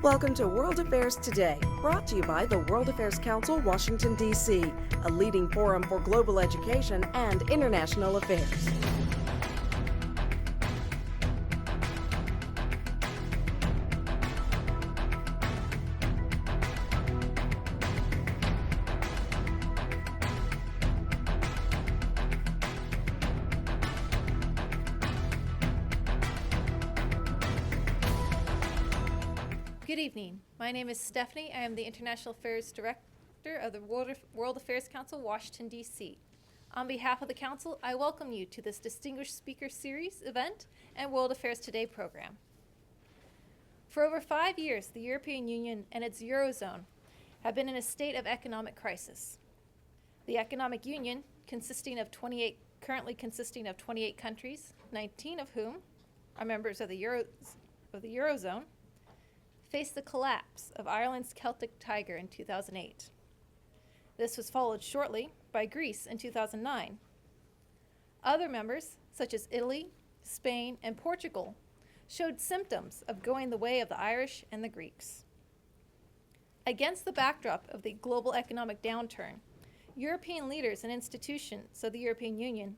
Welcome to World Affairs Today, brought to you by the World Affairs Council, Washington, D.C., a leading forum for global education and international affairs. Good evening. My name is Stephanie. I am the International Affairs Director of the World Affairs Council, Washington, D.C. On behalf of the Council, I welcome you to this Distinguished Speaker Series event and World Affairs Today program. For over 5 years, the European Union and its Eurozone have been in a state of economic crisis. The Economic Union, currently consisting of 28 countries, 19 of whom are members of the Eurozone, faced the collapse of Ireland's Celtic Tiger in 2008. This was followed shortly by Greece in 2009. Other members, such as Italy, Spain, and Portugal, showed symptoms of going the way of the Irish and the Greeks. Against the backdrop of the global economic downturn, European leaders and institutions of the European Union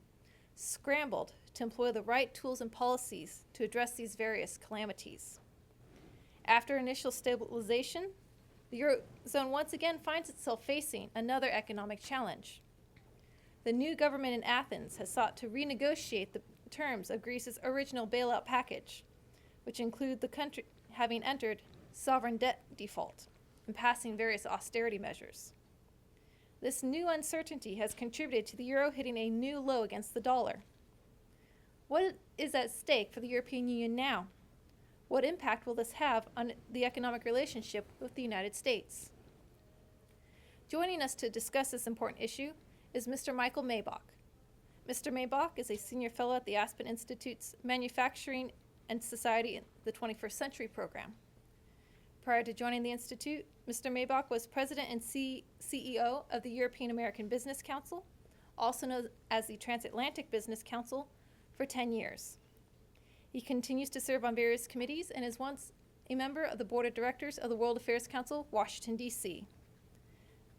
scrambled to employ the right tools and policies to address these various calamities. After initial stabilization, the Eurozone once again finds itself facing another economic challenge. The new government in Athens has sought to renegotiate the terms of Greece's original bailout package, which include the country having entered sovereign debt default and passing various austerity measures. This new uncertainty has contributed to the euro hitting a new low against the dollar. What is at stake for the European Union now? What impact will this have on the economic relationship with the United States? Joining us to discuss this important issue is Mr. Michael Maibach. Mr. Maibach is a senior fellow at the Aspen Institute's Manufacturing and Society in the 21st Century program. Prior to joining the Institute, Mr. Maibach was president and CEO of the European American Business Council, also known as the Transatlantic Business Council, for 10 years. He continues to serve on various committees and is once a member of the Board of Directors of the World Affairs Council, Washington, D.C.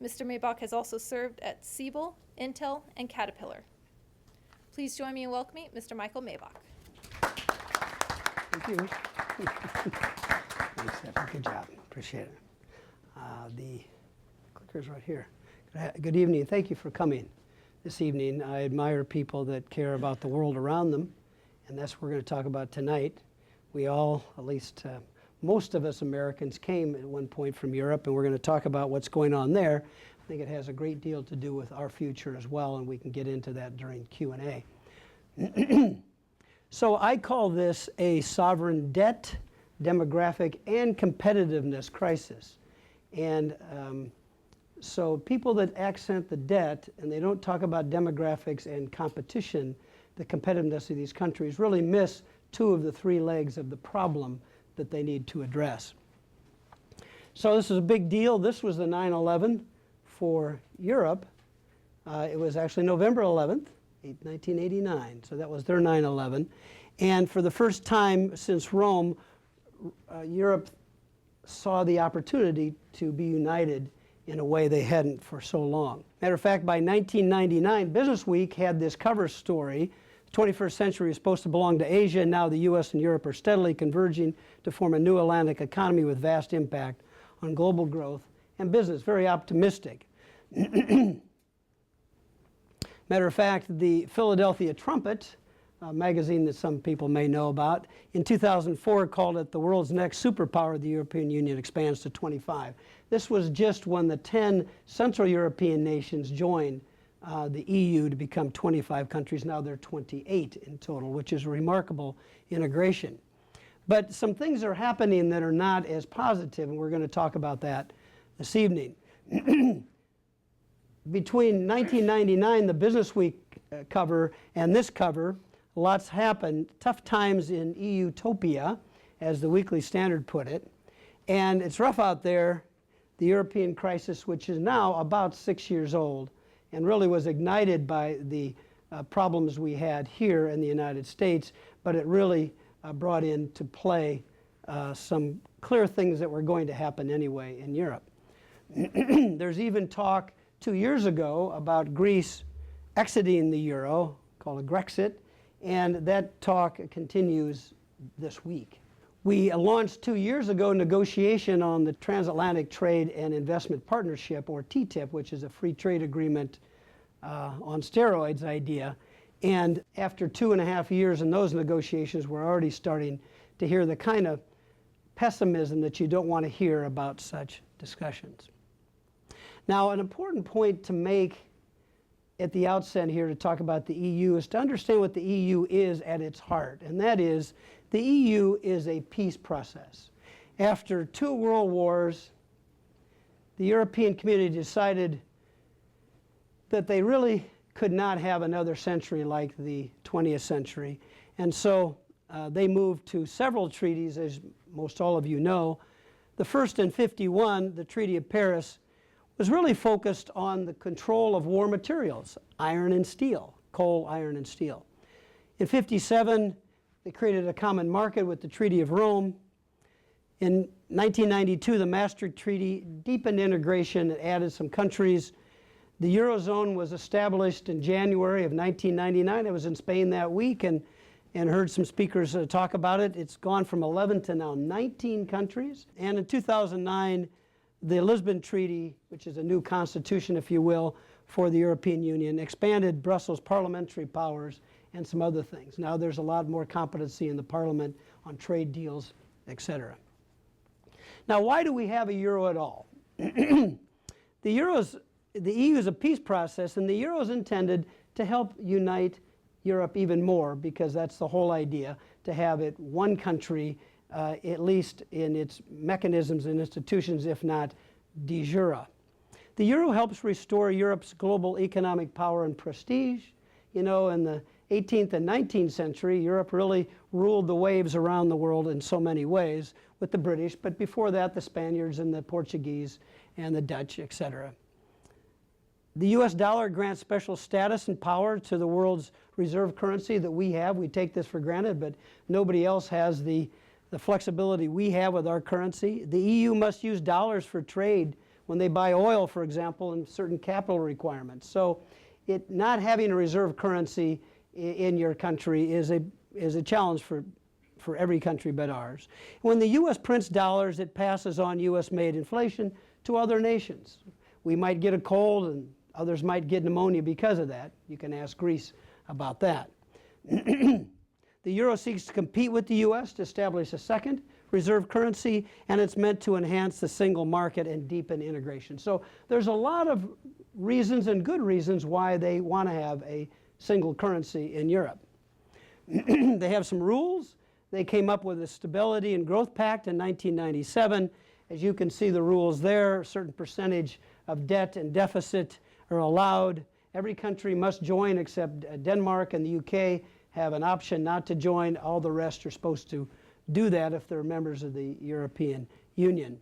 Mr. Maibach has also served at Siebel, Intel, and Caterpillar. Please join me in welcoming Mr. Michael Maibach. Thank you. Thanks, Stephanie. Good job. Appreciate it. The clicker's right here. Good evening. Thank you for coming this evening. I admire people that care about the world around them. And that's what we're going to talk about tonight. We all, at least most of us Americans, came at one point from Europe, and we're going to talk about what's going on there. I think it has a great deal to do with our future as well, and we can get into that during Q&A. So I call this a sovereign debt, demographic, and competitiveness crisis. And so people that accent the debt, and they don't talk about demographics and competition, the competitiveness of these countries, really miss two of the three legs of the problem that they need to address. So this is a big deal. This was the 9/11 for Europe. It was actually November 11th, 1989. So that was their 9/11. And for the first time since Rome, Europe saw the opportunity to be united in a way they hadn't for so long. Matter of fact, by 1999, Business Week had this cover story. The 21st century is supposed to belong to Asia, and now the U.S. and Europe are steadily converging to form a new Atlantic economy with vast impact on global growth and business. Very optimistic. Matter of fact, the Philadelphia Trumpet, a magazine that some people may know about, in 2004 called it the world's next superpower. The European Union expands to 25. This was just when the 10 Central European nations joined the EU to become 25 countries. Now they're 28 in total, which is remarkable integration. But some things are happening that are not as positive, and we're going to talk about that this evening. Between 1999, the Business Week cover, and this cover, lots happened. Tough times in EU-topia, as the Weekly Standard put it. And it's rough out there. The European crisis, which is now about 6 years old, and really was ignited by the problems we had here in the United States, but it really brought into play some clear things that were going to happen anyway in Europe. There's even talk 2 years ago about Greece exiting the euro, called a Grexit, and that talk continues this week. We launched 2 years ago negotiation on the Transatlantic Trade and Investment Partnership, or TTIP, which is a free trade agreement on steroids idea. And after 2.5 years in those negotiations, we're already starting to hear the kind of pessimism that you don't want to hear about such discussions. Now, an important point to make at the outset here to talk about the EU is to understand what the EU is at its heart, and that is the EU is a peace process. After 2 world wars, the European community decided that they really could not have another century like the 20th century, and so they moved to several treaties, as most all of you know. The first in 51, the Treaty of Paris, was really focused on the control of war materials, iron and steel, coal, iron, and steel. In 57, they created a common market with the Treaty of Rome. In 1992, the Maastricht Treaty deepened integration and added some countries. The Eurozone was established in January of 1999. I was in Spain that week and heard some speakers talk about it. It's gone from 11 to now 19 countries. And in 2009, the Lisbon Treaty, which is a new constitution, if you will, for the European Union, expanded Brussels' parliamentary powers and some other things. Now there's a lot more competency in the parliament on trade deals, etc. Now, why do we have a euro at all? The EU is a peace process, and the euro is intended to help unite Europe even more, because that's the whole idea, to have it one country, at least in its mechanisms and institutions, if not de jure. The euro helps restore Europe's global economic power and prestige. You know, in the 18th and 19th century, Europe really ruled the waves around the world in so many ways with the British, but before that, the Spaniards and the Portuguese and the Dutch, etc. The US dollar grants special status and power to the world's reserve currency that we have. We take this for granted, but nobody else has the flexibility we have with our currency. The EU must use dollars for trade when they buy oil, for example, and certain capital requirements. So not having a reserve currency in your country is a challenge for every country but ours. When the US prints dollars, it passes on US-made inflation to other nations. We might get a cold and others might get pneumonia because of that. You can ask Greece about that. The euro seeks to compete with the US to establish a second reserve currency, and it's meant to enhance the single market and deepen integration. So there's a lot of reasons, and good reasons, why they want to have a single currency in Europe. They have some rules. They came up with the Stability and Growth Pact in 1997. As you can see the rules there, a certain percentage of debt and deficit are allowed. Every country must join except Denmark and the UK have an option not to join. All the rest are supposed to do that if they're members of the European Union.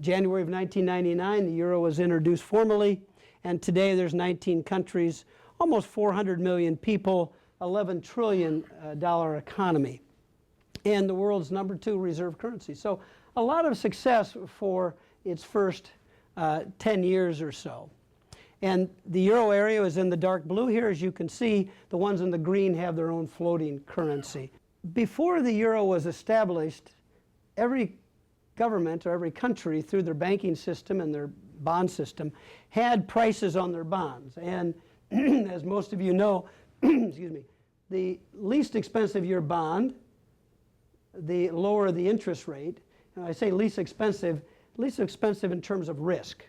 January of 1999, the euro was introduced formally, and today there's 19 countries, almost 400 million people, $11 trillion economy, and the world's #2 reserve currency. So a lot of success for its first 10 years or so. And the euro area is in the dark blue here. As you can see, the ones in the green have their own floating currency. Before the euro was established, every government or every country, through their banking system and their bond system, had prices on their bonds. And as most of you know, excuse me, the least expensive your bond, the lower the interest rate. And I say least expensive in terms of risk.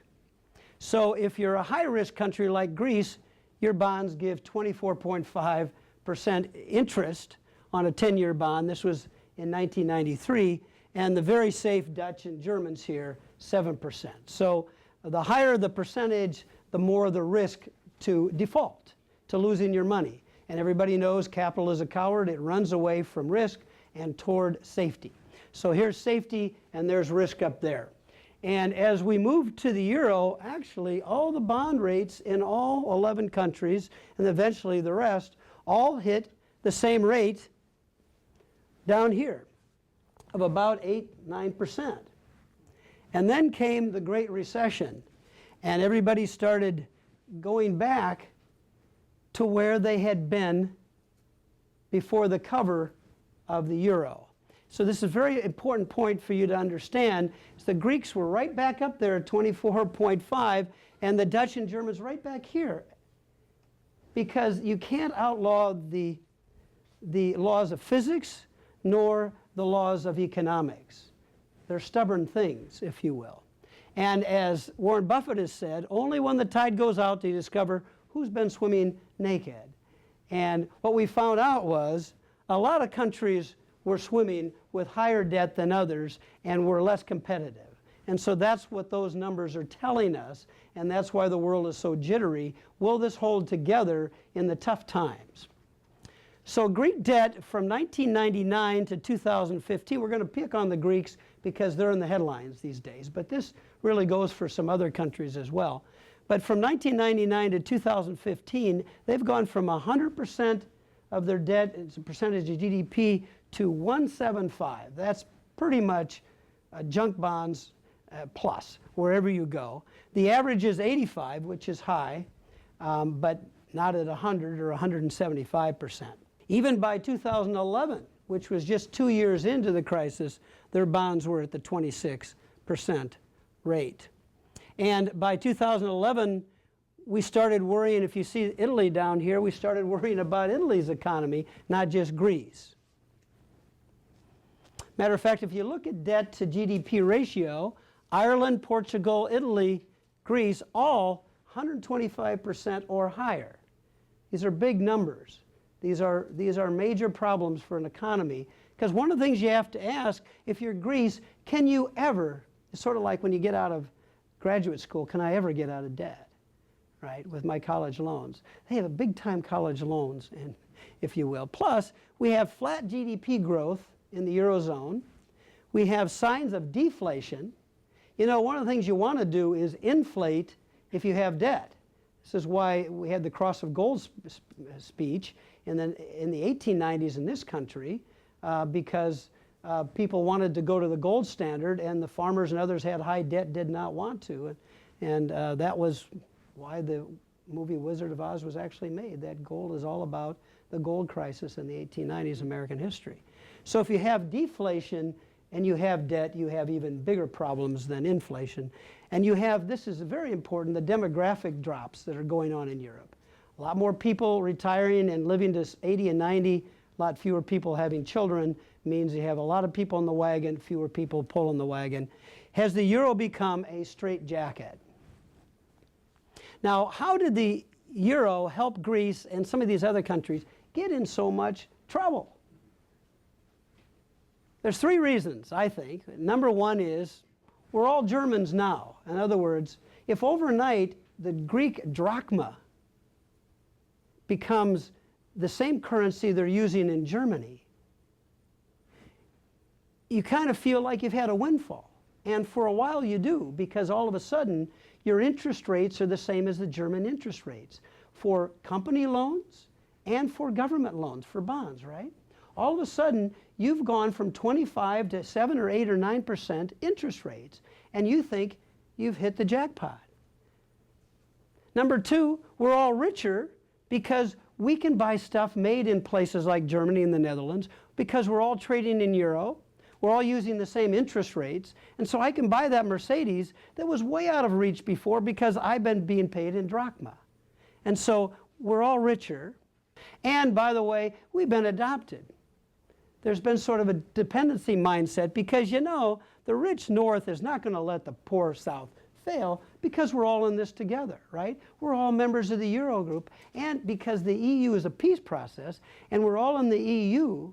So if you're a high-risk country like Greece, your bonds give 24.5% interest on a 10-year bond. This was in 1993. And the very safe Dutch and Germans here, 7%. So the higher the percentage, the more the risk to default, to losing your money. And everybody knows capital is a coward. It runs away from risk and toward safety. So here's safety, and there's risk up there. And as we move to the euro, actually all the bond rates in all 11 countries, and eventually the rest, all hit the same rate down here. of about 8–9%. And then came the Great Recession, and everybody started going back to where they had been before the cover of the euro. So this is a very important point for you to understand. The Greeks were right back up there at 24.5, and the Dutch and Germans right back here, because you can't outlaw the laws of physics nor the laws of economics. They're stubborn things, if you will. And as Warren Buffett has said, only when the tide goes out do you discover who's been swimming naked. And what we found out was a lot of countries were swimming with higher debt than others and were less competitive. And so that's what those numbers are telling us, and that's why the world is so jittery. Will this hold together in the tough times? So Greek debt from 1999 to 2015, we're going to pick on the Greeks because they're in the headlines these days, but this really goes for some other countries as well. But from 1999 to 2015, they've gone from 100% of their debt as a percentage of GDP to 175. That's pretty much junk bonds plus, wherever you go. The average is 85, which is high, but not at 100 or 175%. Even by 2011, which was just 2 years into the crisis, their bonds were at the 26% rate. And by 2011, we started worrying, if you see Italy down here, we started worrying about Italy's economy, not just Greece. Matter of fact, if you look at debt to GDP ratio, Ireland, Portugal, Italy, Greece, all 125% or higher. These are big numbers. These are major problems for an economy, because one of the things you have to ask, if you're Greece, can you ever, it's sort of like when you get out of graduate school, can I ever get out of debt, right, with my college loans? They have a big-time college loans, and, if you will. Plus, we have flat GDP growth in the Eurozone. We have signs of deflation. You know, one of the things you want to do is inflate if you have debt. This is why we had the Cross of Gold speech in the 1890s in this country, because people wanted to go to the gold standard, and the farmers and others had high debt, did not want to. And that was why the movie Wizard of Oz was actually made. That gold is all about the gold crisis in the 1890s American history. So if you have deflation and you have debt, you have even bigger problems than inflation. And you have, this is very important, the demographic drops that are going on in Europe. A lot more people retiring and living to 80 and 90, a lot fewer people having children, means you have a lot of people in the wagon, fewer people pulling the wagon. Has the euro become a straitjacket? Now, how did the euro help Greece and some of these other countries get in so much trouble? There's three reasons, I think. Number one is, we're all Germans now. In other words, if overnight the Greek drachma becomes the same currency they're using in Germany, you kind of feel like you've had a windfall. And for a while you do, because all of a sudden your interest rates are the same as the German interest rates for company loans and for government loans, for bonds, right? All of a sudden you've gone from 25 to 7 or 8 or 9% interest rates, and you think you've hit the jackpot. Number two, we're all richer because we can buy stuff made in places like Germany and the Netherlands because we're all trading in euro. We're all using the same interest rates. And so I can buy that Mercedes that was way out of reach before because I've been being paid in drachma. And so we're all richer. And by the way, we've been adopted. There's been sort of a dependency mindset because, you know, the rich North is not going to let the poor South fail because we're all in this together, right? We're all members of the Eurogroup, and because the EU is a peace process and we're all in the EU,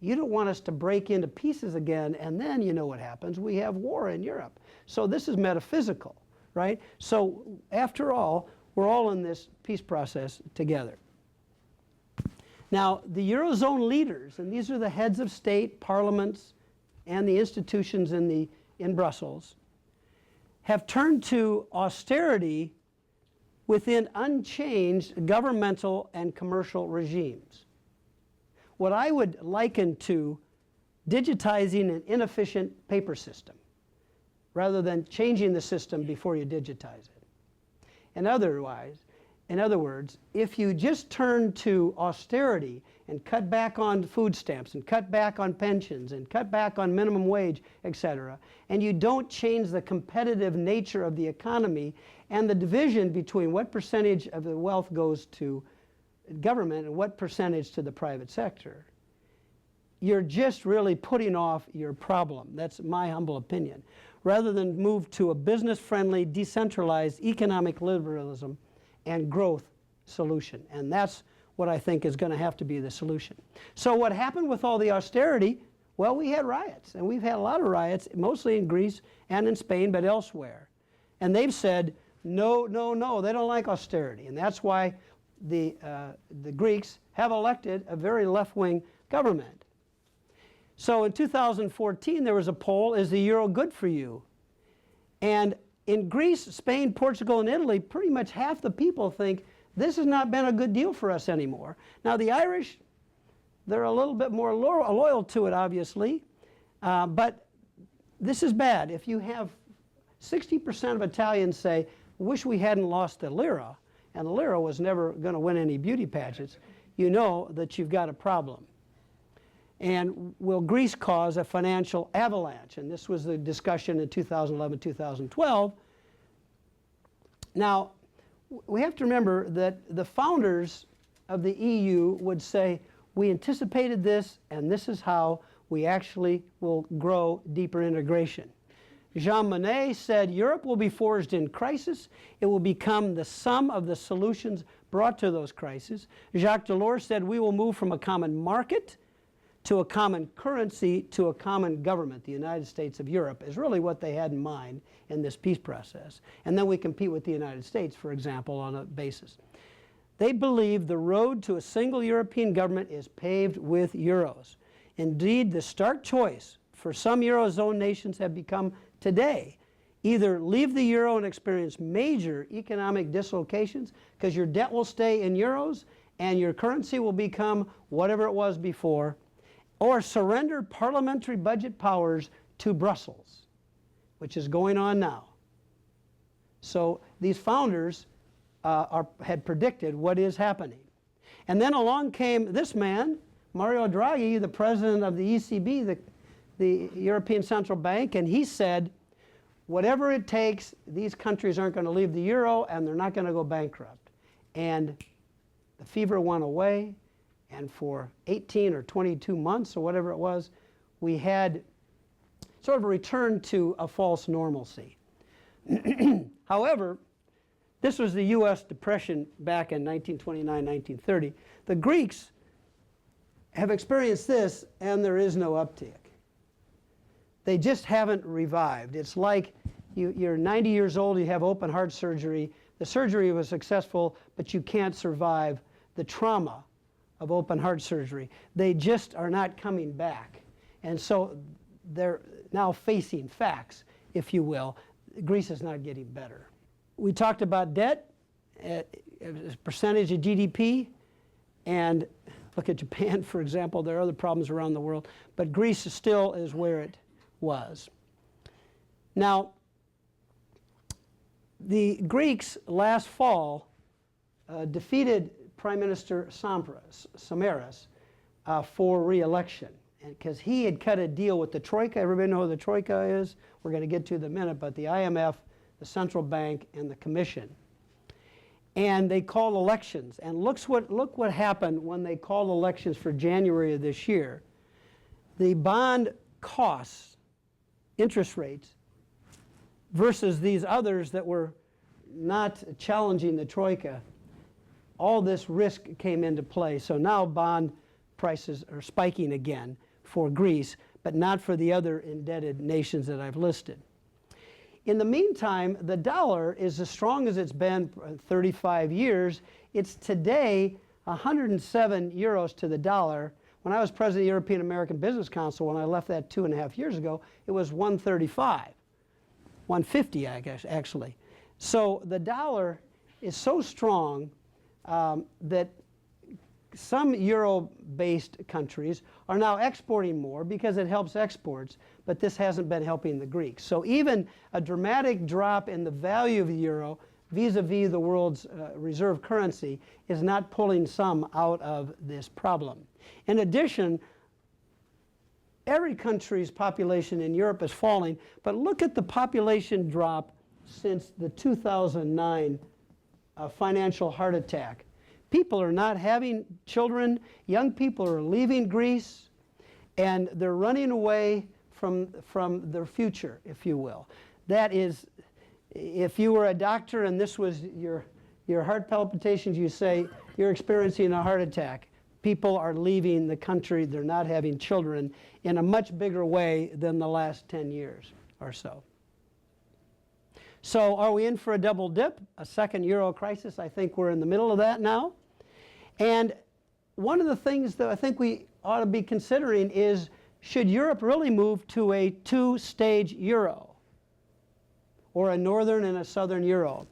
you don't want us to break into pieces again, and then you know what happens. We have war in Europe. So this is metaphysical, right? So after all, we're all in this peace process together. Now, the Eurozone leaders, and these are the heads of state, parliaments, and the institutions in Brussels, have turned to austerity within unchanged governmental and commercial regimes. What I would liken to digitizing an inefficient paper system rather than changing the system before you digitize it. In other words, if you just turn to austerity and cut back on food stamps and cut back on pensions and cut back on minimum wage, etc., and you don't change the competitive nature of the economy and the division between what percentage of the wealth goes to government and what percentage to the private sector, you're just really putting off your problem. That's my humble opinion. Rather than move to a business-friendly, decentralized economic liberalism and growth solution. And that's what I think is going to have to be the solution. So what happened with all the austerity? Well, we had riots, and we've had a lot of riots, mostly in Greece and in Spain, but elsewhere. And they've said, no, no, no, they don't like austerity. And that's why the Greeks have elected a very left-wing government. So in 2014, there was a poll, is the euro good for you? And in Greece, Spain, Portugal, and Italy, pretty much half the people think this has not been a good deal for us anymore. Now the Irish, they're a little bit more loyal to it, obviously, but this is bad. If you have 60% of Italians say, wish we hadn't lost the lira, and the lira was never going to win any beauty pageants, you know that you've got a problem. And will Greece cause a financial avalanche? And this was the discussion in 2011, 2012. Now, we have to remember that the founders of the EU would say, we anticipated this, and this is how we actually will grow deeper integration. Jean Monnet said, Europe will be forged in crisis. It will become the sum of the solutions brought to those crises. Jacques Delors said, we will move from a common market to a common currency to a common government. The United States of Europe is really what they had in mind in this peace process. And then we compete with the United States, for example, on a basis. They believe the road to a single European government is paved with euros. Indeed, the stark choice for some Eurozone nations have become today either leave the euro and experience major economic dislocations because your debt will stay in euros and your currency will become whatever it was before, or surrender parliamentary budget powers to Brussels, which is going on now. So these founders had predicted what is happening. And then along came this man, Mario Draghi, the president of the ECB, the European Central Bank, and he said, whatever it takes, these countries aren't going to leave the euro and they're not going to go bankrupt. And the fever went away, and for 18 or 22 months or whatever it was, we had sort of a return to a false normalcy. However, this was the US Depression back in 1929, 1930. The Greeks have experienced this, and there is no uptick. They just haven't revived. It's like you're 90 years old, you have open heart surgery. The surgery was successful, but you can't survive the trauma of open heart surgery. They just are not coming back. And so they're now facing facts, if you will. Greece is not getting better. We talked about debt as a percentage of GDP, and look at Japan, for example. There are other problems around the world, but Greece still is where it was. Now, the Greeks last fall defeated Prime Minister Samaras for re-election, because he had cut a deal with the Troika. Everybody know who the Troika is? We're going to get to it in a minute, but the IMF, the Central Bank, and the Commission. And they called elections. And look what happened when they called elections for January of this year. The bond costs, interest rates, versus these others that were not challenging the Troika, all this risk came into play. So now bond prices are spiking again for Greece, but not for the other indebted nations that I've listed. In the meantime, the dollar is as strong as it's been for 35 years. It's today 107 euros to the dollar. When I was president of the European American Business Council, when I left that 2.5 years ago, it was 135, 150, I guess, actually. So the dollar is so strong that some euro-based countries are now exporting more because it helps exports, but this hasn't been helping the Greeks. So even a dramatic drop in the value of the euro vis-a-vis the world's reserve currency is not pulling some out of this problem. In addition, every country's population in Europe is falling, but look at the population drop since the 2009 financial heart attack. People are not having children. Young people are leaving Greece, and they're running away from their future, if you will. That is, if you were a doctor and this was your heart palpitations, you say you're experiencing a heart attack. People are leaving the country. They're not having children in a much bigger way than the last 10 years or so. So are we in for a double dip, a second euro crisis? I think we're in the middle of that now. And one of the things that I think we ought to be considering is, should Europe really move to a two-stage euro, or a northern and a southern euro?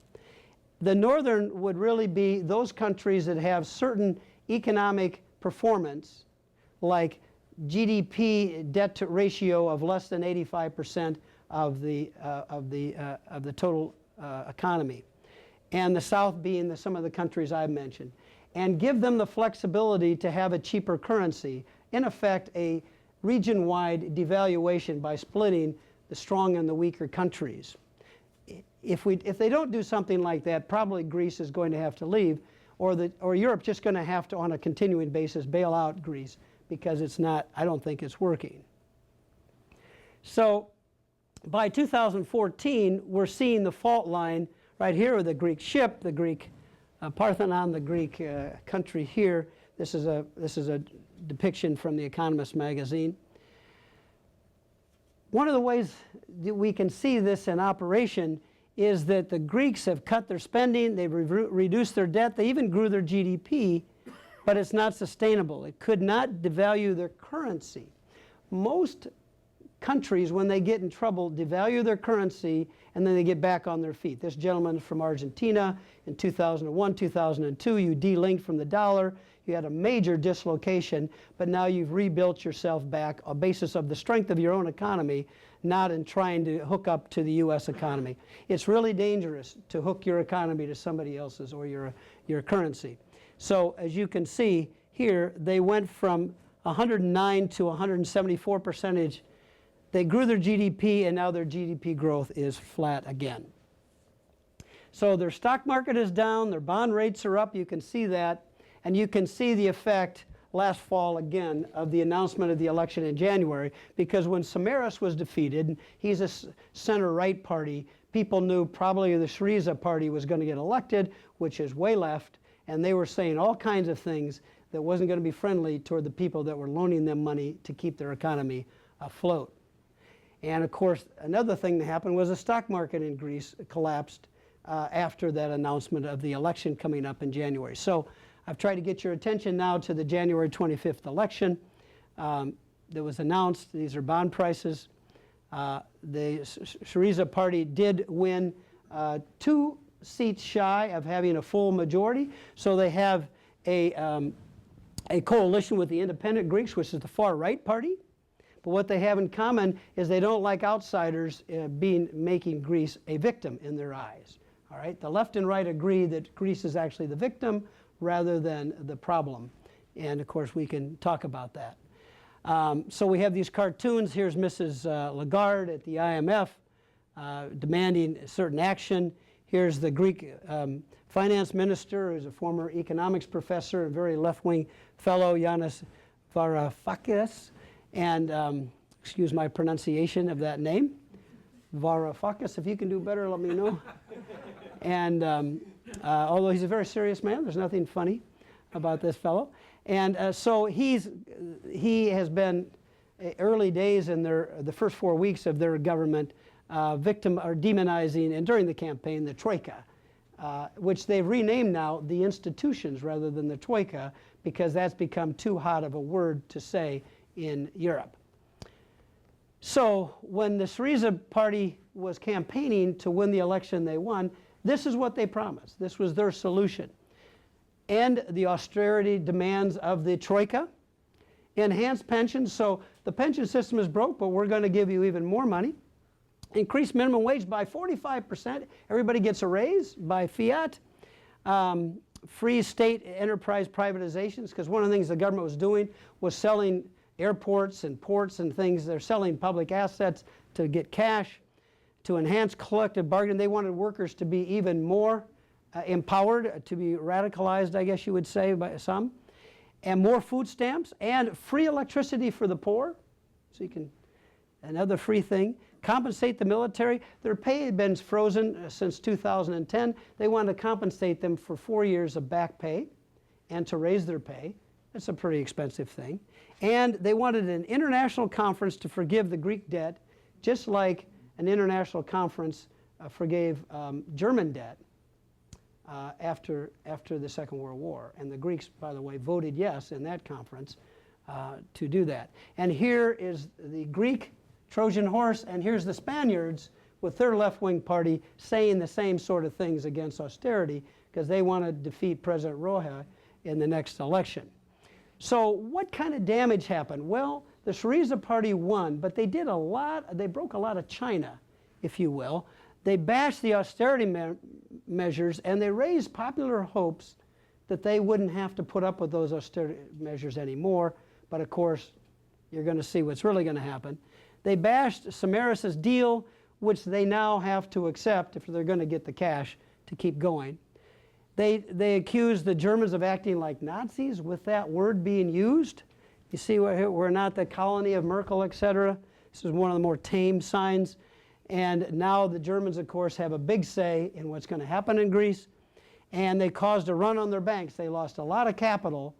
The northern would really be those countries that have certain economic performance, like GDP debt to ratio of less than 85% of the total economy, and the south being some of the countries I've mentioned, and give them the flexibility to have a cheaper currency, in effect a region-wide devaluation by splitting the strong and the weaker countries. If they don't do something like that, probably Greece is going to have to leave, or Europe just going to have to, on a continuing basis, bail out Greece, because it's not, I don't think it's working. So by 2014, we're seeing the fault line right here with the Greek ship, the Greek Parthenon, the Greek country here. This is a depiction from The Economist magazine. One of the ways that we can see this in operation is that the Greeks have cut their spending, they've reduced their debt, they even grew their GDP, but it's not sustainable. It could not devalue their currency. Most countries, when they get in trouble, devalue their currency and then they get back on their feet. This gentleman from Argentina in 2001, 2002, you delinked from the dollar, you had a major dislocation, but now you've rebuilt yourself back on basis of the strength of your own economy, not in trying to hook up to the US economy. It's really dangerous to hook your economy to somebody else's or your currency. So as you can see here, they went from 109 to 174%. They grew their GDP, and now their GDP growth is flat again. So their stock market is down, their bond rates are up, you can see that, and you can see the effect last fall again of the announcement of the election in January, because when Samaras was defeated, he's a center-right party, people knew probably the Syriza party was going to get elected, which is way left, and they were saying all kinds of things that wasn't going to be friendly toward the people that were loaning them money to keep their economy afloat. And of course, another thing that happened was the stock market in Greece collapsed after that announcement of the election coming up in January. So I've tried to get your attention now to the January 25th election that was announced. These are bond prices. The Syriza party did win 2 seats shy of having a full majority. So they have a coalition with the independent Greeks, which is the far right party. But what they have in common is they don't like outsiders making Greece a victim in their eyes. All right? The left and right agree that Greece is actually the victim rather than the problem. And of course, we can talk about that. So we have these cartoons. Here's Mrs. Lagarde at the IMF demanding certain action. Here's the Greek finance minister, who's a former economics professor, a very left-wing fellow, Yanis Varoufakis. And excuse my pronunciation of that name, Varoufakis. If you can do better, let me know. And although he's a very serious man, there's nothing funny about this fellow. And so he has been early days in the first 4 weeks of their government victim or demonizing, and during the campaign, the Troika, which they've renamed now the institutions rather than the Troika, because that's become too hot of a word to say in Europe. So when the Syriza party was campaigning to win the election they won, this is what they promised. This was their solution. end the austerity demands of the Troika, enhance pensions, so the pension system is broke, but we're going to give you even more money, increase minimum wage by 45%, everybody gets a raise by fiat, free state enterprise privatizations, because one of the things the government was doing was selling airports and ports and things. They're selling public assets to get cash, to enhance collective bargaining. They wanted workers to be even more empowered, to be radicalized, I guess you would say, by some, and more food stamps, and free electricity for the poor, so you can, another free thing, compensate the military. Their pay had been frozen since 2010. They wanted to compensate them for 4 years of back pay and to raise their pay. That's a pretty expensive thing. And they wanted an international conference to forgive the Greek debt, just like an international conference forgave German debt after the Second World War. And the Greeks, by the way, voted yes in that conference to do that. And here is the Greek Trojan horse, and here's the Spaniards with their left-wing party saying the same sort of things against austerity because they want to defeat President Roja in the next election. So what kind of damage happened? Well, the Syriza party won, but they did a lot, they broke a lot of China, if you will. They bashed the austerity measures, and they raised popular hopes that they wouldn't have to put up with those austerity measures anymore. But of course, you're going to see what's really going to happen. They bashed Samaras' deal, which they now have to accept if they're going to get the cash to keep going. They accused the Germans of acting like Nazis with that word being used. You see, we're not the colony of Merkel, etc. This is one of the more tame signs. And now the Germans, of course, have a big say in what's going to happen in Greece. And they caused a run on their banks. They lost a lot of capital,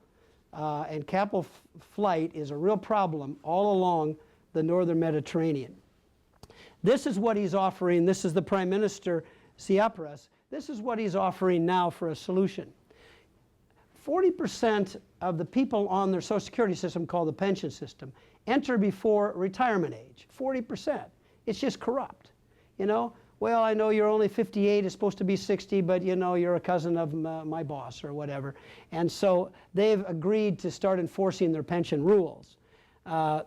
and capital flight is a real problem all along the northern Mediterranean. This is what he's offering. This is the Prime Minister, Tsipras. This is what he's offering now for a solution. 40% of the people on their Social Security system, called the pension system, enter before retirement age. 40%. It's just corrupt. You know, well, I know you're only 58, it's supposed to be 60, but you know, you're a cousin of my boss or whatever. And so they've agreed to start enforcing their pension rules.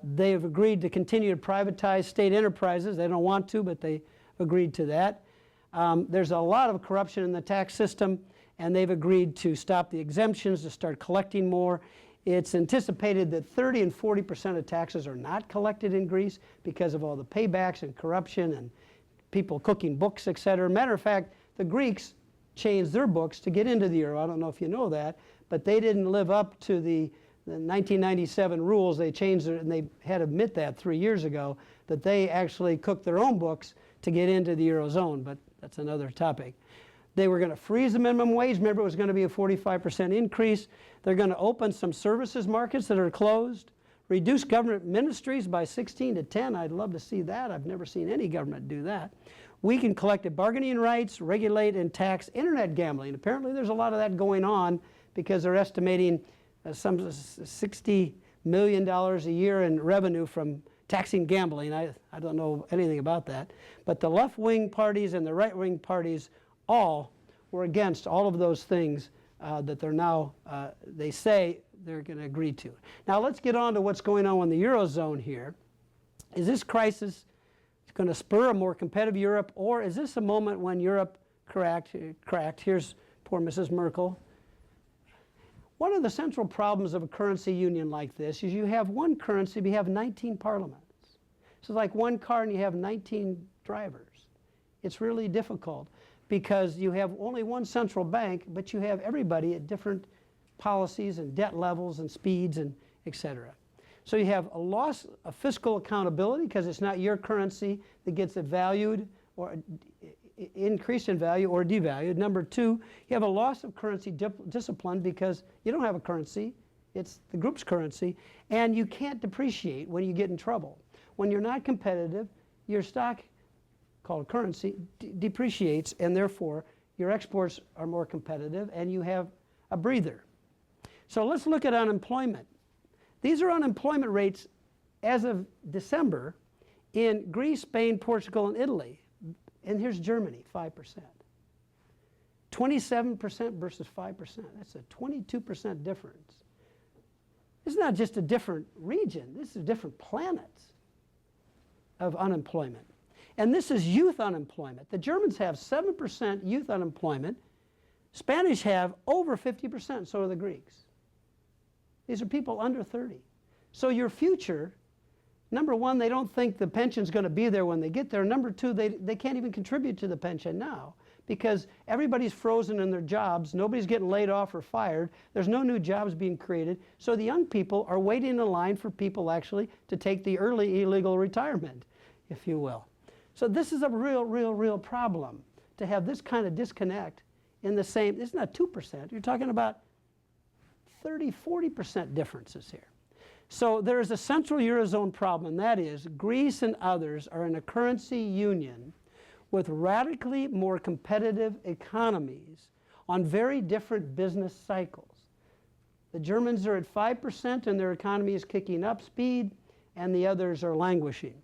They've agreed to continue to privatize state enterprises. They don't want to, but they've agreed to that. There's a lot of corruption in the tax system, and they've agreed to stop the exemptions, to start collecting more. It's anticipated that 30 and 40% of taxes are not collected in Greece because of all the paybacks and corruption and people cooking books, etc. Matter of fact, the Greeks changed their books to get into the euro. I don't know if you know that, but they didn't live up to the 1997 rules. They changed it, and they had to admit that 3 years ago, that they actually cooked their own books to get into the Eurozone, but that's another topic. They were going to freeze the minimum wage. Remember, it was going to be a 45% increase. They're going to open some services markets that are closed, reduce government ministries by 16 to 10. I'd love to see that. I've never seen any government do that. Weaken collective bargaining rights, regulate and tax internet gambling. Apparently there's a lot of that going on because they're estimating some $60 million a year in revenue from taxing gambling. I don't know anything about that. But the left-wing parties and the right-wing parties all were against all of those things that they're now, they say they're going to agree to. Now let's get on to what's going on in the Eurozone here. Is this crisis going to spur a more competitive Europe, or is this a moment when Europe cracked? Here's poor Mrs. Merkel. One of the central problems of a currency union like this is you have one currency, but you have 19 parliaments. So it's like one car and you have 19 drivers. It's really difficult because you have only one central bank, but you have everybody at different policies and debt levels and speeds and etc. So you have a loss of fiscal accountability because it's not your currency that gets valued or increased in value or devalued. Number two, you have a loss of currency discipline because you don't have a currency. It's the group's currency. And you can't depreciate when you get in trouble. When you're not competitive, your stock, called currency, depreciates, and therefore your exports are more competitive and you have a breather. So let's look at unemployment. These are unemployment rates as of December in Greece, Spain, Portugal, and Italy. And here's Germany, 5%. 27% versus 5%. That's a 22% difference. It's not just a different region. This is different planets of unemployment. And this is youth unemployment. The Germans have 7% youth unemployment. Spanish have over 50%, so do the Greeks. These are people under 30. So your future, number one, they don't think the pension's going to be there when they get there. Number two, they can't even contribute to the pension now because everybody's frozen in their jobs. Nobody's getting laid off or fired. There's no new jobs being created. So the young people are waiting in line for people actually to take the early illegal retirement, if you will. So this is a real problem to have this kind of disconnect in the same, it's not 2%, you're talking about 30, 40% differences here. So there is a central Eurozone problem, and that is Greece and others are in a currency union with radically more competitive economies on very different business cycles. The Germans are at 5% and their economy is kicking up speed, and the others are languishing.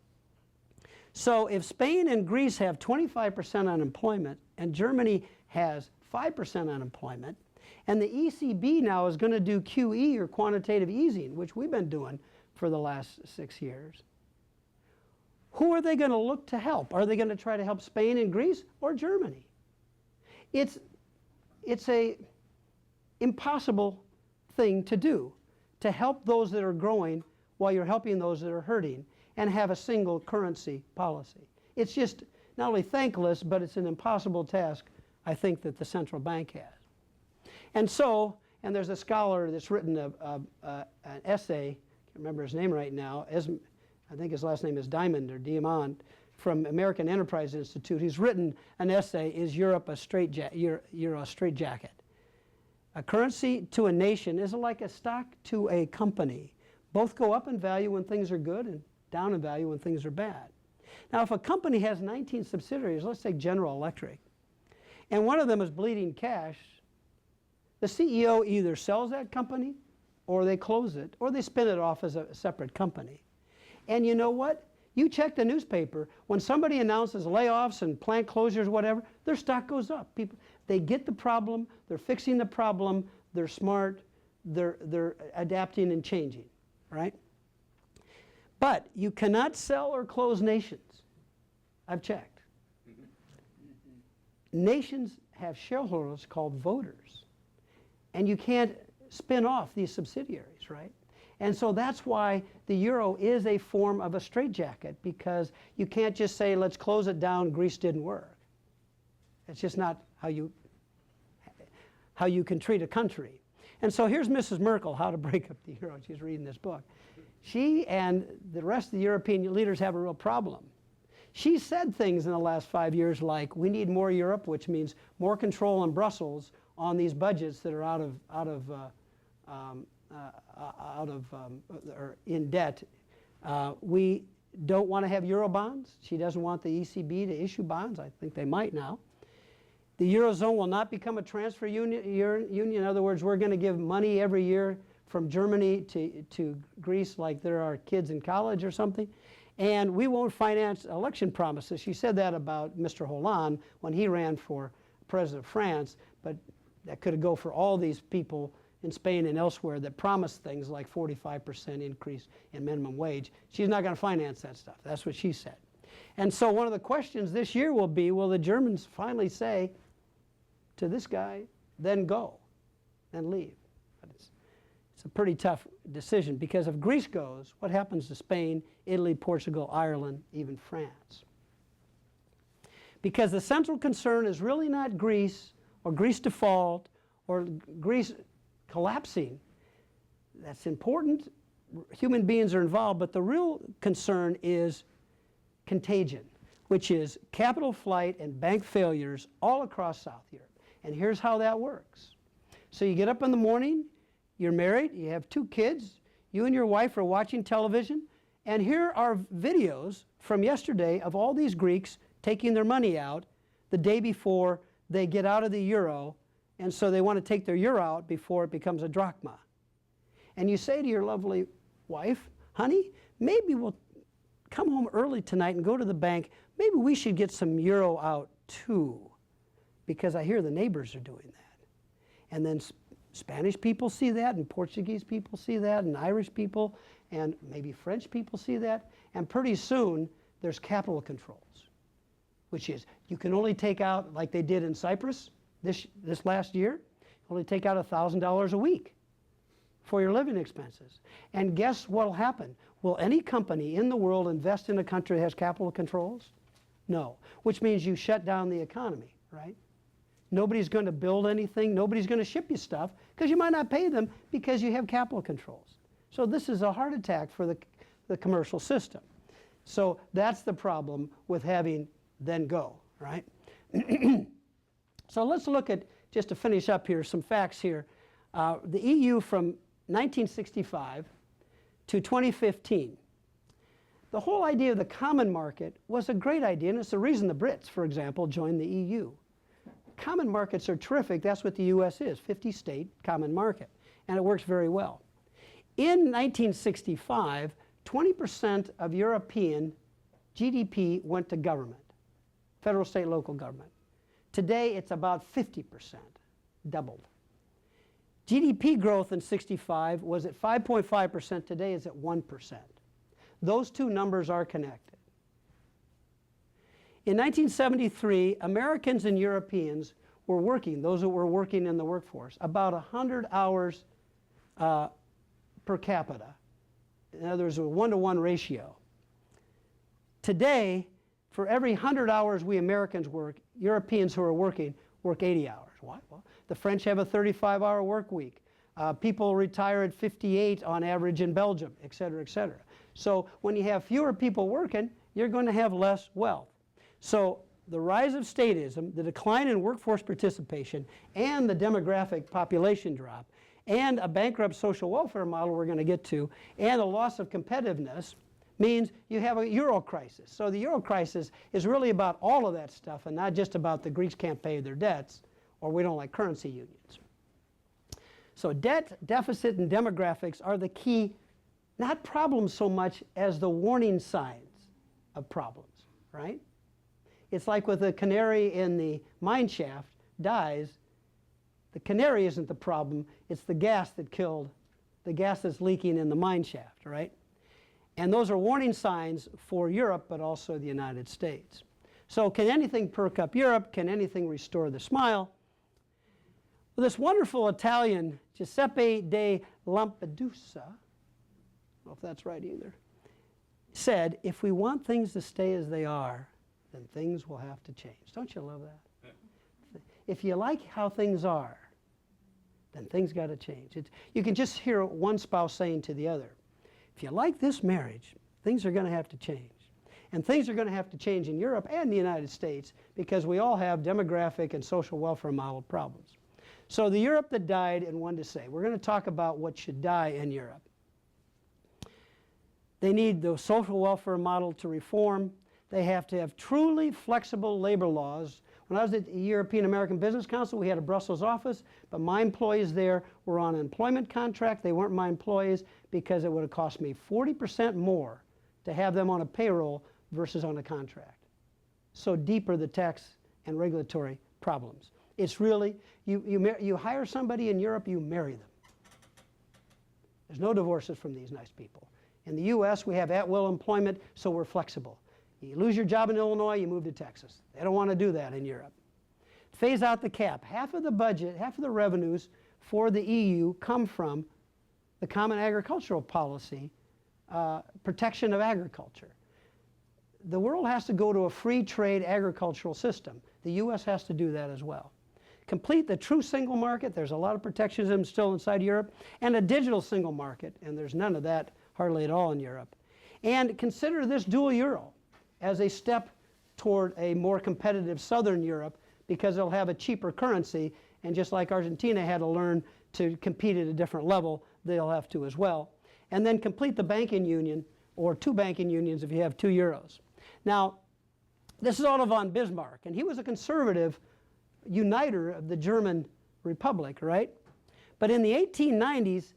So if Spain and Greece have 25% unemployment and Germany has 5% unemployment, and the ECB now is going to do QE, or quantitative easing, which we've been doing for the last 6 years, who are they going to look to help? Are they going to try to help Spain and Greece or Germany? It's a impossible thing to do, to help those that are growing while you're helping those that are hurting and have a single currency policy. It's just not only thankless, but it's an impossible task, I think, that the central bank has. And so, and there's a scholar that's written an essay, I can't remember his name right now, I think his last name is Diamond or Diamond, from American Enterprise Institute. He's written an essay, Is Europe a Straitjacket? A currency to a nation is like a stock to a company. Both go up in value when things are good and down in value when things are bad. Now, if a company has 19 subsidiaries, let's take General Electric, and one of them is bleeding cash, the CEO either sells that company, or they close it, or they spin it off as a separate company. And you know what? You check the newspaper, when somebody announces layoffs and plant closures, whatever, their stock goes up. People, they get the problem, they're fixing the problem, they're smart, they're adapting and changing, right? But you cannot sell or close nations. I've checked. Nations have shareholders called voters. And you can't spin off these subsidiaries, right? And so that's why the euro is a form of a straitjacket, because you can't just say, let's close it down, Greece didn't work. It's just not how you can treat a country. And so here's Mrs. Merkel, How to Break Up the Euro. She's reading this book. She and the rest of the European leaders have a real problem. She said things in the last 5 years like, we need more Europe, which means more control in Brussels on these budgets that are or in debt. We don't want to have Euro bonds. She doesn't want the ECB to issue bonds. I think they might now. The Eurozone will not become a transfer union. In other words, we're going to give money every year from Germany to Greece like there are kids in college or something. And we won't finance election promises. She said that about Mr. Hollande when he ran for president of France, but that could go for all these people in Spain and elsewhere that promised things like 45% increase in minimum wage. She's not going to finance that stuff. That's what she said. And so one of the questions this year will be, will the Germans finally say to this guy, then go, then leave? But it's a pretty tough decision, because if Greece goes, what happens to Spain, Italy, Portugal, Ireland, even France? Because the central concern is really not Greece or Greece default or Greece collapsing. That's important. Human beings are involved, but the real concern is contagion, which is capital flight and bank failures all across South Europe. And here's how that works. So you get up in the morning, you're married, you have 2 kids, you and your wife are watching television, and here are videos from yesterday of all these Greeks taking their money out the day before they get out of the euro, and so they want to take their euro out before it becomes a drachma. And you say to your lovely wife, honey, maybe we'll come home early tonight and go to the bank. Maybe we should get some euro out too. because I hear the neighbors are doing that. And then Spanish people see that, and Portuguese people see that, and Irish people, and maybe French people see that. And pretty soon, there's capital controls, which is you can only take out, like they did in Cyprus this last year, only take out $1,000 a week for your living expenses. And guess what will happen? Will any company in the world invest in a country that has capital controls? No, which means you shut down the economy, right? Nobody's going to build anything. Nobody's going to ship you stuff because you might not pay them because you have capital controls. So this is a heart attack for the commercial system. So that's the problem with having then go, right? So let's look at, just to finish up here, some facts here. The EU from 1965 to 2015. The whole idea of the common market was a great idea, and it's the reason the Brits, for example, joined the EU. Common markets are terrific. That's what the US is, 50-state common market, and it works very well. In 1965, 20% of European GDP went to government, federal, state, local government. Today, it's about 50%, doubled. GDP growth in 65 was at 5.5%. Today, it's at 1%. Those two numbers are connected. In 1973, Americans and Europeans were working, those that were working in the workforce, about 100 hours per capita. In other words, a 1-to-1 ratio. Today, for every 100 hours we Americans work, Europeans who are working work 80 hours. Why? Well, the French have a 35-hour work week. People retire at 58 on average in Belgium, et cetera, et cetera. So when you have fewer people working, you're going to have less wealth. So the rise of statism, the decline in workforce participation, and the demographic population drop, and a bankrupt social welfare model we're going to get to, and a loss of competitiveness means you have a euro crisis. So the euro crisis is really about all of that stuff and not just about the Greeks can't pay their debts or we don't like currency unions. So debt, deficit, and demographics are the key, not problems so much as the warning signs of problems, right? It's like with a canary in the mine shaft dies, the canary isn't the problem, it's the gas that killed, the gas that's leaking in the mine shaft, right? And those are warning signs for Europe, but also the United States. So can anything perk up Europe? Can anything restore the smile? Well, this wonderful Italian, Giuseppe de Lampedusa, I don't know if that's right either, said, if we want things to stay as they are, then things will have to change. Don't you love that? If you like how things are, then things got to change. You can just hear one spouse saying to the other, if you like this marriage, things are going to have to change. And things are going to have to change in Europe and the United States because we all have demographic and social welfare model problems. So the Europe that died and won to say, we're going to talk about what should die in Europe. They need the social welfare model to reform. They have to have truly flexible labor laws. When I was at the European American Business Council, we had a Brussels office, but my employees there were on an employment contract. They weren't my employees because it would have cost me 40% more to have them on a payroll versus on a contract. So deep are the tax and regulatory problems. It's really, you hire somebody in Europe, you marry them. There's no divorces from these nice people. In the US, we have at-will employment, so we're flexible. You lose your job in Illinois, you move to Texas. They don't want to do that in Europe. Phase out the cap. Half of the budget, half of the revenues for the EU come from the Common Agricultural Policy, protection of agriculture. The world has to go to a free trade agricultural system. The US has to do that as well. Complete the true single market. There's a lot of protectionism still inside Europe, and a digital single market, and there's none of that hardly at all in Europe. And consider this dual euro as a step toward a more competitive Southern Europe because it'll have a cheaper currency, and just like Argentina had to learn to compete at a different level, they'll have to as well. And then complete the banking union, or two banking unions if you have 2 euros. Now, this is Otto von Bismarck, and he was a conservative uniter of the German Republic, right? But in the 1890s,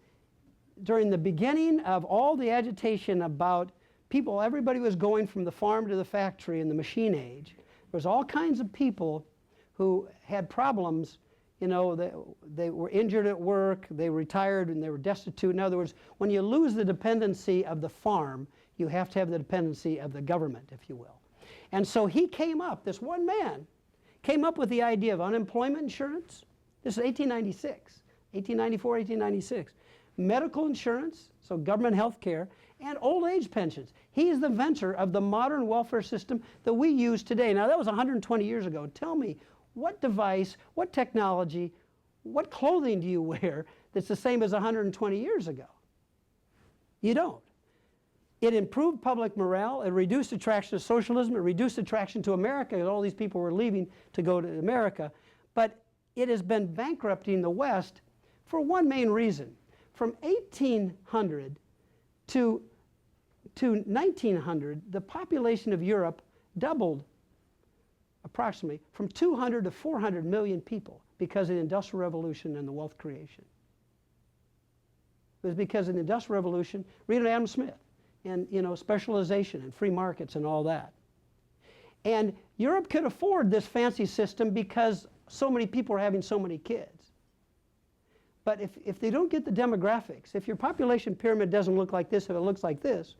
during the beginning of all the agitation about people, everybody was going from the farm to the factory in the machine age. There was all kinds of people who had problems. You know, they were injured at work, they retired, and they were destitute. In other words, when you lose the dependency of the farm, you have to have the dependency of the government, if you will. And so he came up, this one man, came up with the idea of unemployment insurance. This is 1896, 1894, 1896. Medical insurance, so government health care, and old age pensions. He is the inventor of the modern welfare system that we use today. Now, that was 120 years ago. Tell me, what device, what technology, what clothing do you wear that's the same as 120 years ago? You don't. It improved public morale, it reduced attraction to socialism, it reduced attraction to America, because all these people were leaving to go to America. But it has been bankrupting the West for one main reason. From 1800 to 1900, the population of Europe doubled approximately from 200 to 400 million people because of the Industrial Revolution and the wealth creation. It was because of the Industrial Revolution, read Adam Smith, and specialization and free markets and all that. And Europe could afford this fancy system because so many people are having so many kids. But if they don't get the demographics, if your population pyramid doesn't look like this, if it looks like this,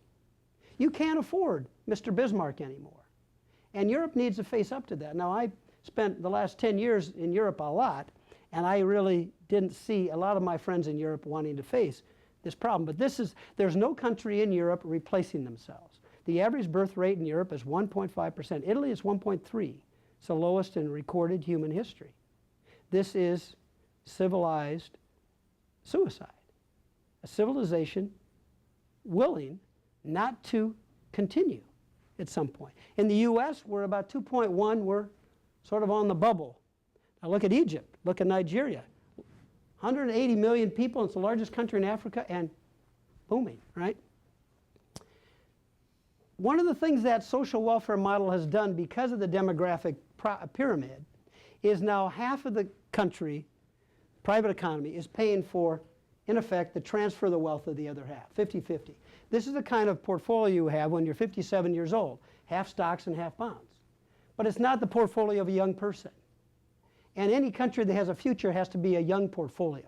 you can't afford Mr. Bismarck anymore. And Europe needs to face up to that. Now, I spent the last 10 years in Europe a lot, and I really didn't see a lot of my friends in Europe wanting to face this problem. But there's no country in Europe replacing themselves. The average birth rate in Europe is 1.5%. Italy is 1.3. It's the lowest in recorded human history. This is civilized suicide. A civilization willing not to continue at some point. In the US, we're about 2.1. We're sort of on the bubble. Now look at Egypt. Look at Nigeria. 180 million people. It's the largest country in Africa and booming, right? One of the things that social welfare model has done because of the demographic pyramid is now half of the country, private economy, is paying for, in effect, the transfer of the wealth of the other half, 50-50. This is the kind of portfolio you have when you're 57 years old, half stocks and half bonds. But it's not the portfolio of a young person. And any country that has a future has to be a young portfolio.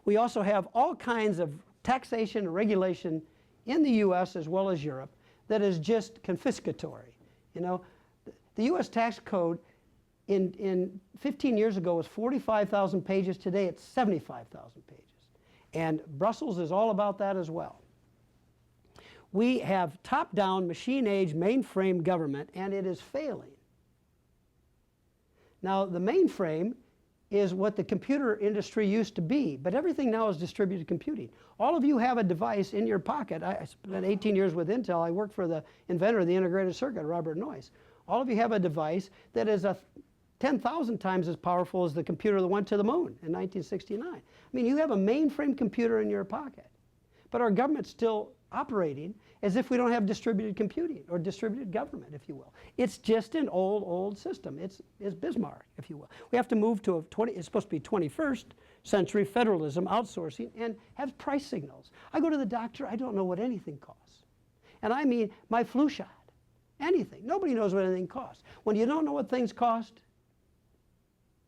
We also have all kinds of taxation and regulation in the US as well as Europe that is just confiscatory. You know, the US tax code in 15 years ago was 45,000 pages. Today it's 75,000 pages. And Brussels is all about that as well. We have top-down, machine-age, mainframe government, and it is failing. Now, the mainframe is what the computer industry used to be, but everything now is distributed computing. All of you have a device in your pocket. I spent 18 years with Intel. I worked for the inventor of the integrated circuit, Robert Noyce. All of you have a device that is 10,000 times as powerful as the computer that went to the moon in 1969. I mean, you have a mainframe computer in your pocket, but our government's still operating as if we don't have distributed computing or distributed government, if you will. It's just an old system. It's Bismarck, if you will. We have to move to it's supposed to be 21st century federalism, outsourcing, and have price signals. I go to the doctor, I don't know what anything costs. And I mean my flu shot, anything. Nobody knows what anything costs. When you don't know what things cost,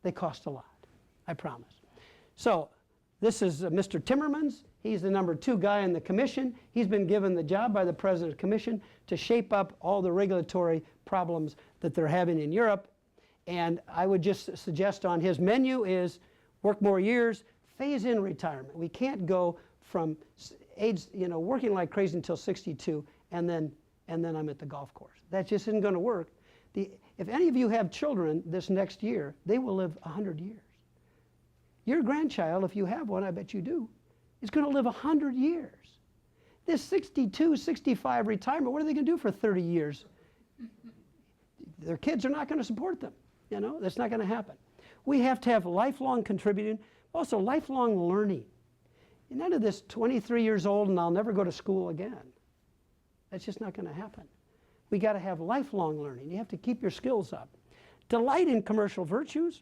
they cost a lot, I promise. So this is Mr. Timmermans. He's the number 2 guy in the commission. He's been given the job by the president of the commission to shape up all the regulatory problems that they're having in Europe. And I would just suggest on his menu is work more years, phase in retirement. We can't go from age, working like crazy until 62 and then I'm at the golf course. That just isn't going to work. If any of you have children this next year, they will live 100 years. Your grandchild, if you have one, I bet you do, is going to live 100 years. This 62, 65 retirement, what are they going to do for 30 years? Their kids are not going to support them. That's not going to happen. We have to have lifelong contributing, also lifelong learning. None of this 23 years old and I'll never go to school again. That's just not going to happen. We got to have lifelong learning. You have to keep your skills up. Delight in commercial virtues,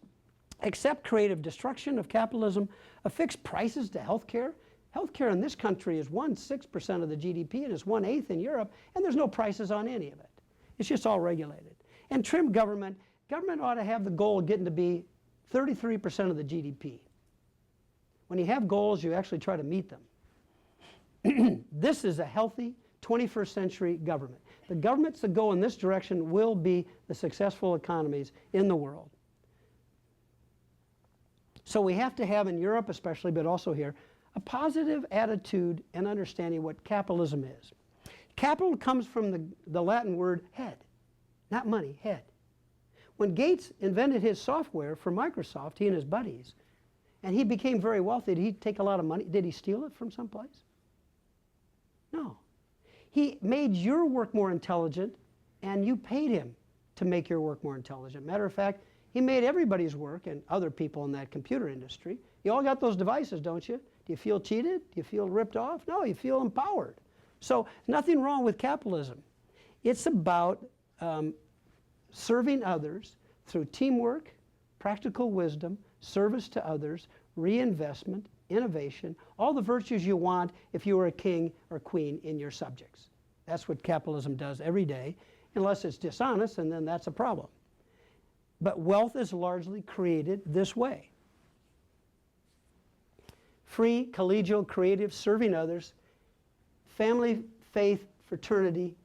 accept creative destruction of capitalism, affix prices to health care. Health care in this country is 1/6% of the GDP and it's 1/8 in Europe, and there's no prices on any of it. It's just all regulated. And trim government Government ought to have the goal of getting to be 33% of the GDP. When you have goals, you actually try to meet them. This is a healthy 21st century government. The governments that go in this direction will be the successful economies in the world. So we have to have in Europe especially, but also here, a positive attitude and understanding what capitalism is. Capital comes from the Latin word head, not money, head. When Gates invented his software for Microsoft, he and his buddies, and he became very wealthy, did he take a lot of money? Did he steal it from someplace? No. He made your work more intelligent, and you paid him to make your work more intelligent. Matter of fact, he made everybody's work, and other people in that computer industry. You all got those devices, don't you? Do you feel cheated? Do you feel ripped off? No, you feel empowered. So nothing wrong with capitalism. It's about serving others through teamwork, practical wisdom, service to others, reinvestment, innovation, all the virtues you want if you were a king or queen in your subjects. That's what capitalism does every day, unless it's dishonest, and then that's a problem. But wealth is largely created this way. Free, collegial, creative, serving others, family, faith, fraternity.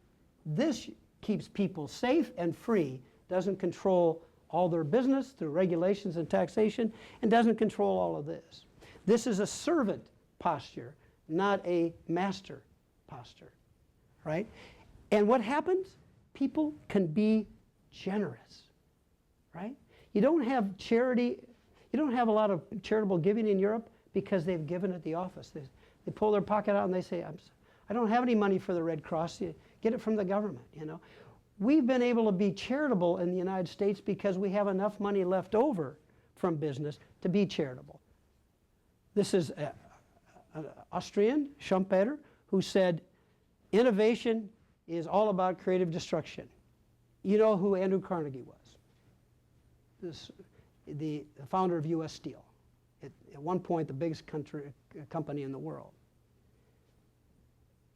This keeps people safe and free, doesn't control all their business through regulations and taxation, and doesn't control all of this. This is a servant posture, not a master posture, right? And what happens? People can be generous, right? You don't have charity, you don't have a lot of charitable giving in Europe because they've given at the office. They pull their pocket out and they say, I don't have any money for the Red Cross. You get it from the government, you know. We've been able to be charitable in the United States because we have enough money left over from business to be charitable. This is an Austrian, Schumpeter, who said, innovation is all about creative destruction. You know who Andrew Carnegie was? The founder of U.S. Steel. At one point, the biggest company in the world.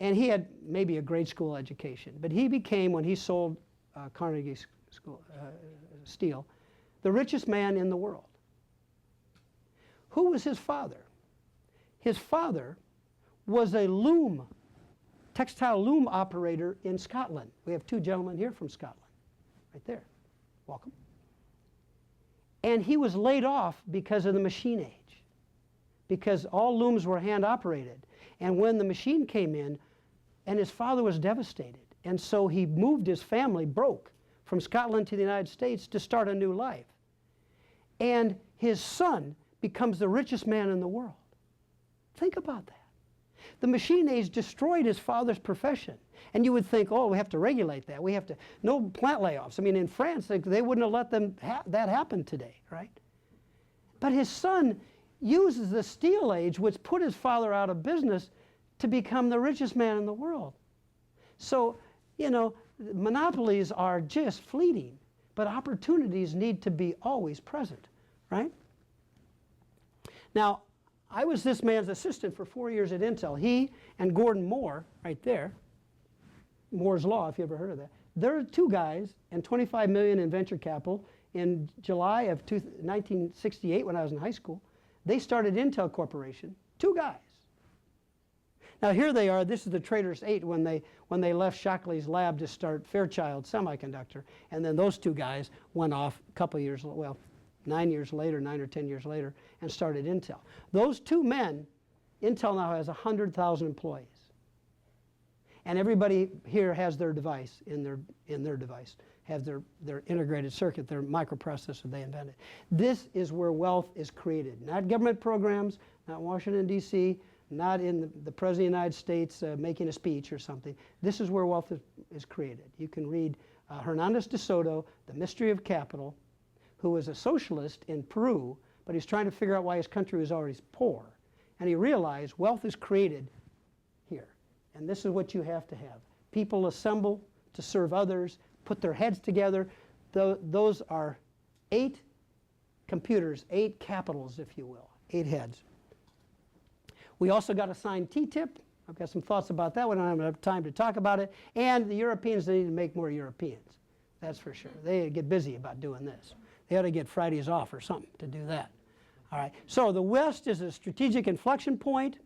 And he had maybe a grade school education, but he became, when he sold Carnegie Steel, the richest man in the world. Who was his father? His father was a loom, textile loom operator in Scotland. We have two gentlemen here from Scotland, right there. Welcome. And he was laid off because of the machine age, because all looms were hand operated. And when the machine came in, and his father was devastated. And so he moved his family, broke, from Scotland to the United States to start a new life. And his son becomes the richest man in the world. Think about that. The machine age destroyed his father's profession. And you would think, oh, we have to regulate that. We have to, no plant layoffs. I mean, in France, they wouldn't have let them that happen today, right? But his son uses the steel age, which put his father out of business, to become the richest man in the world. So, you know, monopolies are just fleeting, but opportunities need to be always present, right? Now, I was this man's assistant for 4 years at Intel. He and Gordon Moore, right there, Moore's Law, if you ever heard of that. They're two guys and $25 million in venture capital in July of 1968 when I was in high school. They started Intel Corporation, two guys. Now here they are, this is the Traders 8 when they left Shockley's lab to start Fairchild Semiconductor, and then those two guys went off a couple of years, well, 9 years later, 9 or 10 years later, and started Intel. Those two men, Intel now has 100,000 employees. And everybody here has their device in their device, has their integrated circuit, their microprocessor they invented. This is where wealth is created, not government programs, not Washington, D.C., not in the President of the United States making a speech or something. This is where wealth is created. You can read Hernandez de Soto, The Mystery of Capital, who was a socialist in Peru, but he's trying to figure out why his country was always poor. And he realized wealth is created here. And this is what you have to have. People assemble to serve others, put their heads together. Those are 8 computers, 8 capitals, if you will, 8 heads. We also got assigned TTIP. I've got some thoughts about that. We don't have enough time to talk about it. And the Europeans, they need to make more Europeans. That's for sure. They get busy about doing this. They ought to get Fridays off or something to do that. All right. So the West is a strategic inflection point.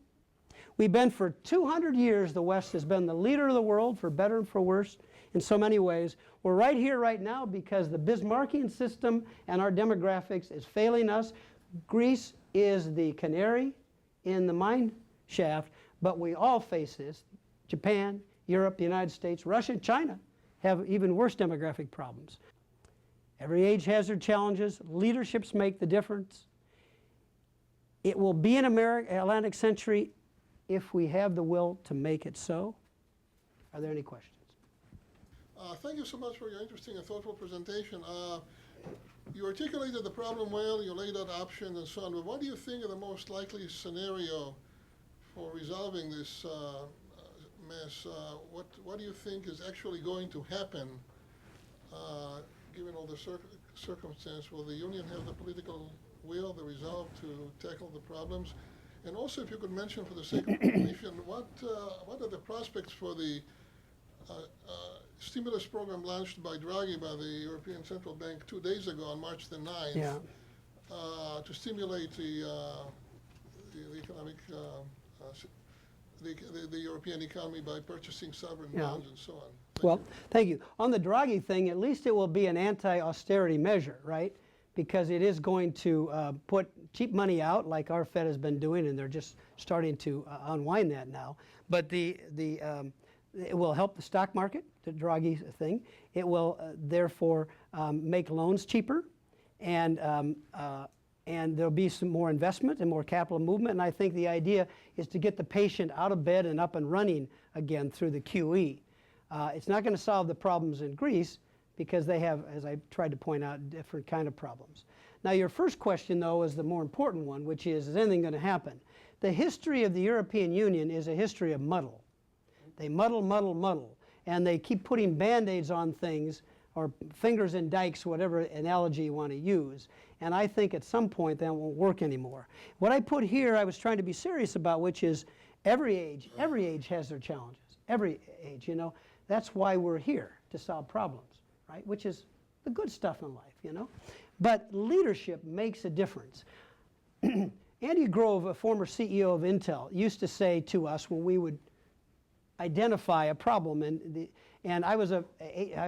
We've been for 200 years, the West has been the leader of the world, for better and for worse, in so many ways. We're right here right now because the Bismarckian system and our demographics is failing us. Greece is the canary in the mine shaft, but we all face this. Japan, Europe, the United States, Russia, and China have even worse demographic problems. Every age has their challenges. Leaderships make the difference. It will be an Atlantic century if we have the will to make it so. Are there any questions? Thank you so much for your interesting and thoughtful presentation. You articulated the problem well, you laid out options and so on, but what do you think are the most likely scenario for resolving this mess? What do you think is actually going to happen, given all the circumstances? Will the Union have the political will, the resolve to tackle the problems? And also, if you could mention, for the sake of completion, what are the prospects for the stimulus program launched by Draghi, by the European Central Bank 2 days ago on March the 9th, to stimulate the economic, the European economy by purchasing sovereign bonds and so on? Thank you. On the Draghi thing, at least it will be an anti-austerity measure, right? Because it is going to put cheap money out, like our Fed has been doing, and they're just starting to unwind that now. But it will help the stock market, the Draghi thing. It will therefore make loans cheaper, and there'll be some more investment and more capital movement. And I think the idea is to get the patient out of bed and up and running again through the QE. It's not going to solve the problems in Greece, because they have, as I tried to point out, different kind of problems. Now, your first question, though, is the more important one, which is anything going to happen? The history of the European Union is a history of muddle. They muddle, muddle, muddle, and they keep putting Band-Aids on things, or fingers in dikes, whatever analogy you want to use. And I think at some point that won't work anymore. What I put here, I was trying to be serious about, which is every age has their challenges. Every age, you know. That's why we're here, to solve problems. Right, which is the good stuff in life, you know. But leadership makes a difference. Andy Grove, a former CEO of Intel, used to say to us when we would identify a problem, and I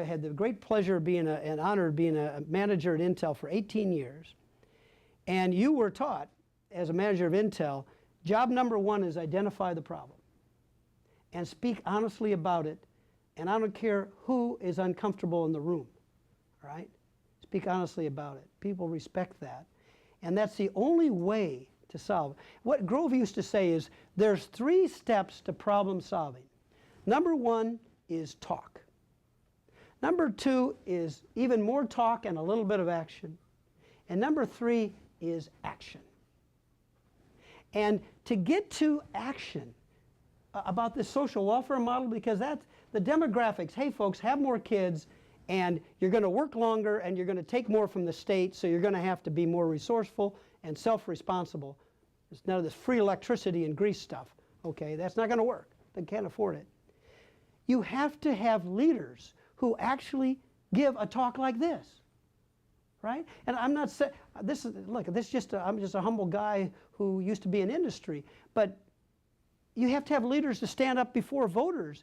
had the great pleasure of being and honor of being a manager at Intel for 18 years. And you were taught, as a manager of Intel, job number one is identify the problem and speak honestly about it. And I don't care who is uncomfortable in the room, right? Speak honestly about it. People respect that. And that's the only way to solve. What Grove used to say is there's 3 steps to problem solving. Number 1 is talk. Number 2 is even more talk and a little bit of action. And number 3 is action. And to get to action about this social welfare model, because that's the demographics. Hey, folks, have more kids, and you're going to work longer, and you're going to take more from the state, so you're going to have to be more resourceful and self-responsible. There's none of this free electricity and Greece stuff. Okay, that's not going to work. They can't afford it. You have to have leaders who actually give a talk like this, right? And I'm not saying this is I'm just a humble guy who used to be in industry, but you have to have leaders to stand up before voters.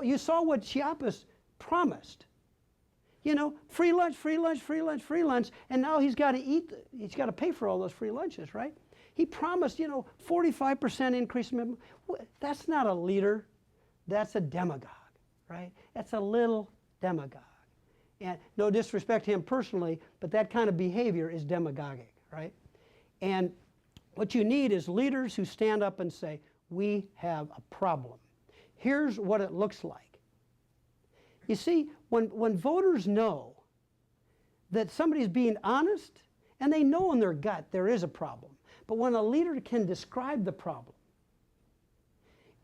You saw what Chiapas promised. You know, free lunch, free lunch, free lunch, free lunch, and now he's got to eat. He's got to pay for all those free lunches, right? He promised, 45% increase. That's not a leader. That's a demagogue, right? That's a little demagogue. And no disrespect to him personally, but that kind of behavior is demagogic, right? And what you need is leaders who stand up and say, we have a problem. Here's what it looks like. You see, when voters know that somebody's being honest, and they know in their gut there is a problem, but when a leader can describe the problem,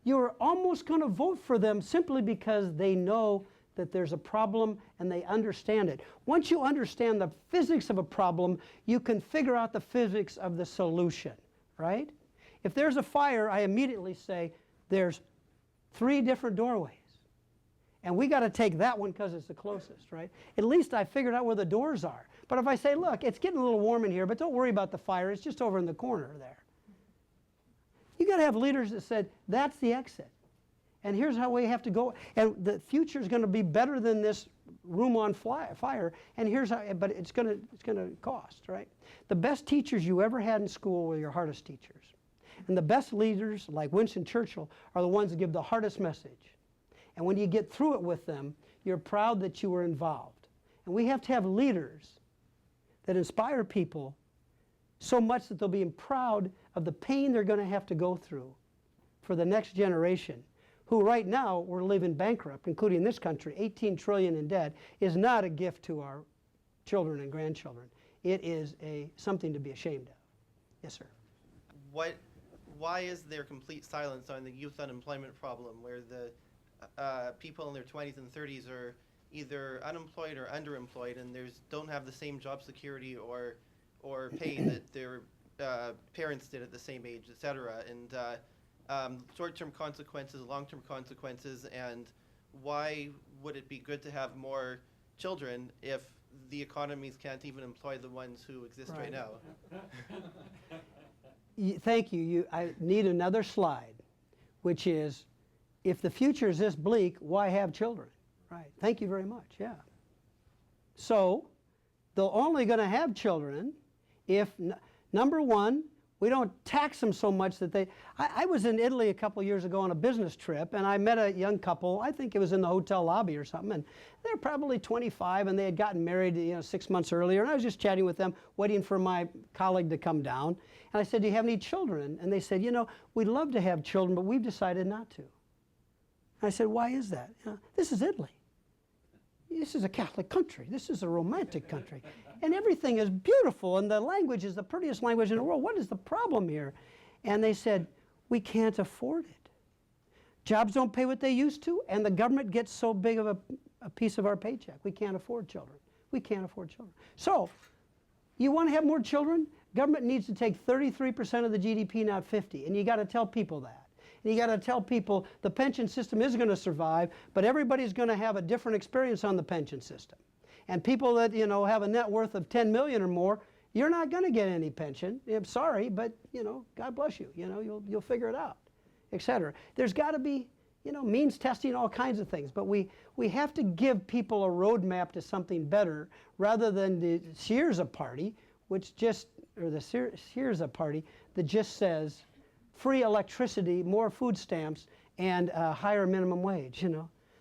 you're almost going to vote for them simply because they know that there's a problem and they understand it. Once you understand the physics of a problem, you can figure out the physics of the solution, right? If there's a fire, I immediately say, there's 3 different doorways. And we got to take that one because it's the closest, right? At least I figured out where the doors are. But if I say, look, it's getting a little warm in here, but don't worry about the fire. It's just over in the corner there. You got to have leaders that said, that's the exit. And here's how we have to go. And the future is going to be better than this room on fire. And here's how, but it's going to cost, right? The best teachers you ever had in school were your hardest teachers. And the best leaders, like Winston Churchill, are the ones that give the hardest message. And when you get through it with them, you're proud that you were involved. And we have to have leaders that inspire people so much that they'll be proud of the pain they're going to have to go through for the next generation, who right now we're living bankrupt, including this country. 18 trillion in debt is not a gift to our children and grandchildren. It is something to be ashamed of. Yes, sir. Why is there complete silence on the youth unemployment problem, where the people in their 20s and 30s are either unemployed or underemployed, and don't have the same job security or pay that their parents did at the same age, et cetera, and short-term consequences, long-term consequences, and why would it be good to have more children if the economies can't even employ the ones who exist right now? Thank you. I need another slide, which is, if the future is this bleak, why have children? Right. Thank you very much. Yeah. So they're only going to have children if, number one, we don't tax them so much that they... I was in Italy a couple years ago on a business trip, and I met a young couple. I think it was in the hotel lobby or something, and they're probably 25, and they had gotten married 6 months earlier, and I was just chatting with them, waiting for my colleague to come down. And I said, do you have any children? And they said, we'd love to have children, but we've decided not to. I said, why is that? This is Italy. This is a Catholic country. This is a romantic country. And everything is beautiful, and the language is the prettiest language in the world. What is the problem here? And they said, we can't afford it. Jobs don't pay what they used to, and the government gets so big of a piece of our paycheck. We can't afford children. We can't afford children. So, you want to have more children? Government needs to take 33% of the GDP, not 50%. And you got to tell people that. And you got to tell people the pension system is going to survive, but everybody's going to have a different experience on the pension system. And people that have a net worth of 10 million or more, you're not going to get any pension. I'm sorry, but God bless you. You'll figure it out, etc. There's got to be means testing, all kinds of things. But we have to give people a roadmap to something better, rather than the Syriza party, the Syriza party that just says free electricity, more food stamps, and a higher minimum wage.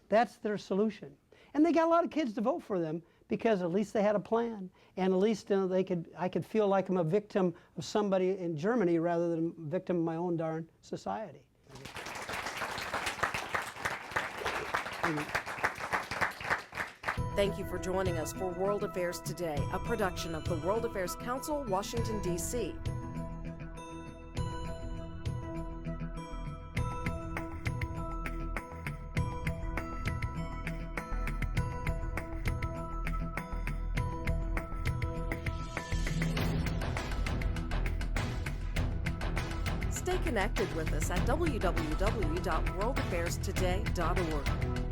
That's their solution. And they got a lot of kids to vote for them because at least they had a plan, and at least I could feel like I'm a victim of somebody in Germany rather than a victim of my own darn society. Thank you for joining us for World Affairs Today, a production of the World Affairs Council, Washington, D.C. Stay connected with us at www.worldaffairstoday.org.